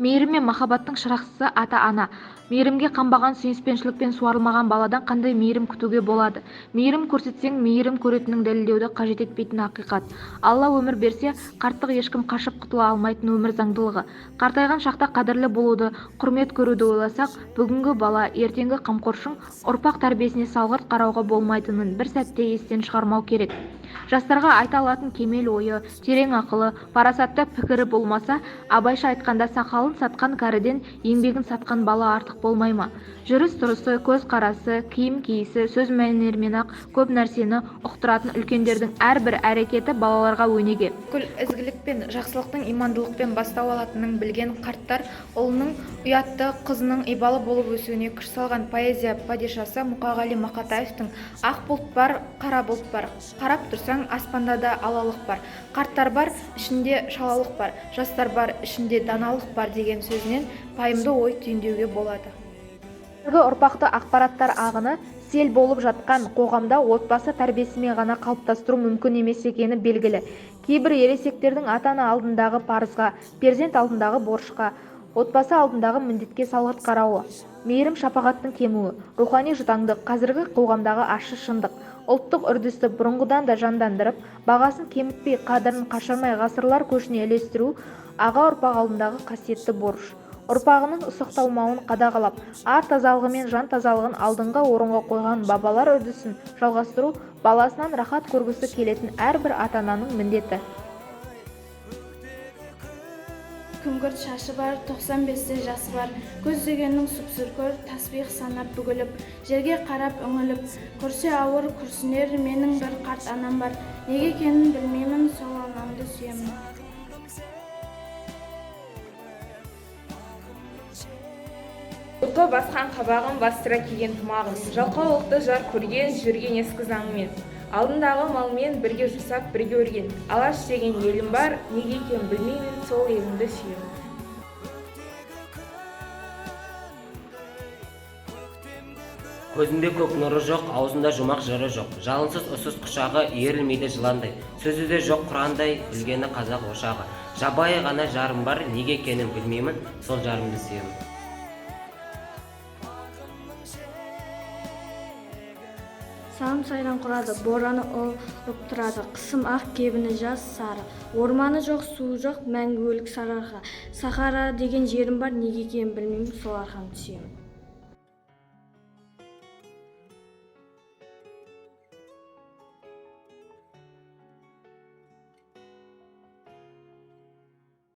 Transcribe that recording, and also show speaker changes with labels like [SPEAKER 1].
[SPEAKER 1] Мейірім мен махаббаттың шырақшысы ата-ана. Мейірімге қанбаған, сүйіспеншілікпен суарылмаған баладан қандай мейірім күтуге болады? Мейірім көрсетсең, мейірім көретінін дәлелдеуді қажет етпейтін ақиқат. Алла өмір берсе, қарттық ешкім қашып құтыла алмайтын өмір заңдылығы. Қартайған шақта қадірлі болуды, құрмет көруді ойласақ, бүгінгі бала, ертеңгі қамқоршың ұрпақ тәрбиесіне салғырт қарауға болмайтынын бір сәтте естен шығармау керек. Жастарға айта алатын кемел ойы, терең ақылы, парасатты пікірі болмаса, абайша айтқанда сақалын сатқан кәріден еңбегін сатқан бала артық болмай ма? Жүріс-тұрысы, көзқарасы, киім-киісі, сөз мәнерімен-ақ көп нәрсені ұқтыратын үлкендердің әрбір әрекеті балаларға өнеге. Бүкіл ізгілік пен жақсылықтың имандылықпен бастау алатынын білген қарттар ұлының ұятты, қызының ибалы болып өсуіне күш салған поэзия падишасы Мұқағали Мақатаевтың «Ақ бұлт бар, қара бұлт бар, қарап тұрсаң, аспанда да алалық бар, қарттар бар, ішінде шалалық бар, жастар бар, ішінде даналық бар» деген сөзінен пайымды ой түйіндеуге болады. Қазіргі ұрпақты ақпараттар ағыны сел болып жатқан қоғамда отбасы тәрбиесімен ғана қалыптастыру мүмкін емес екені белгілі. Кейбір ересектердің ата-ана алдындағы парызға, перзент алдындағы борышқа, отбасы алдындағы міндетке салғырт қарауы, мейірім шапағаттың кемуі, рухани жұтаңдық, қазіргі қоғамдағы ащы шындық, ұлттық үрдісті бұрынғыдан да жандандырып, бағасын кемітпей, қадірін қашырмай ғасырлар көшіне ілестіру аға ұрпақ алдындағы қасиетті борыш. Ұрпағының ұсақталмауын қадағалап, ар тазалығы мен жан тазалығын алдыңғы орынға қойған бабалар үрдісін жалғастыру баласынан рахат көргісі келетін әрбір ата-ананың міндеті.
[SPEAKER 2] Күңгірт шашы бар, 95-те жасы бар, көз дегеннің сүп-сүркір, тасбих санап бүгіліп, жерге қарап үңіліп, көрсе ауыр күрсінер, менің бір қарт анам бар, неге екенін білмеймін, сол анамды сүйемін.
[SPEAKER 3] Ұлты басқан қабағын бастыра киген тымағын, жалқаулықты жар көрген, жүрген ескі заңмен. Алдындағы малмен бірге жасап, бірге өрген. Алаш деген елім бар, неге екенін білмеймін, сол елімді сүйемін.
[SPEAKER 4] Көзінде көк нұры жоқ, аузында жұмақ жыры жоқ. Жалынсыз ұсыз құшағы иірілмейді жыландай. Сөзі де жоқ құрандай, білгені қазақ ошағы. Жабайы ғана жарым бар, неге екенін білмеймін, сол жарымды сүйемін.
[SPEAKER 2] Салым сайран құрады, бораны ұлып тұрады, қысым ақ, кебіні жаз сары. Орманы жоқ, суы жоқ, мәңгі өлік сарыарқа. Сахара деген жерім бар, неге екенін білмеймін, сол арқамды сүйемін.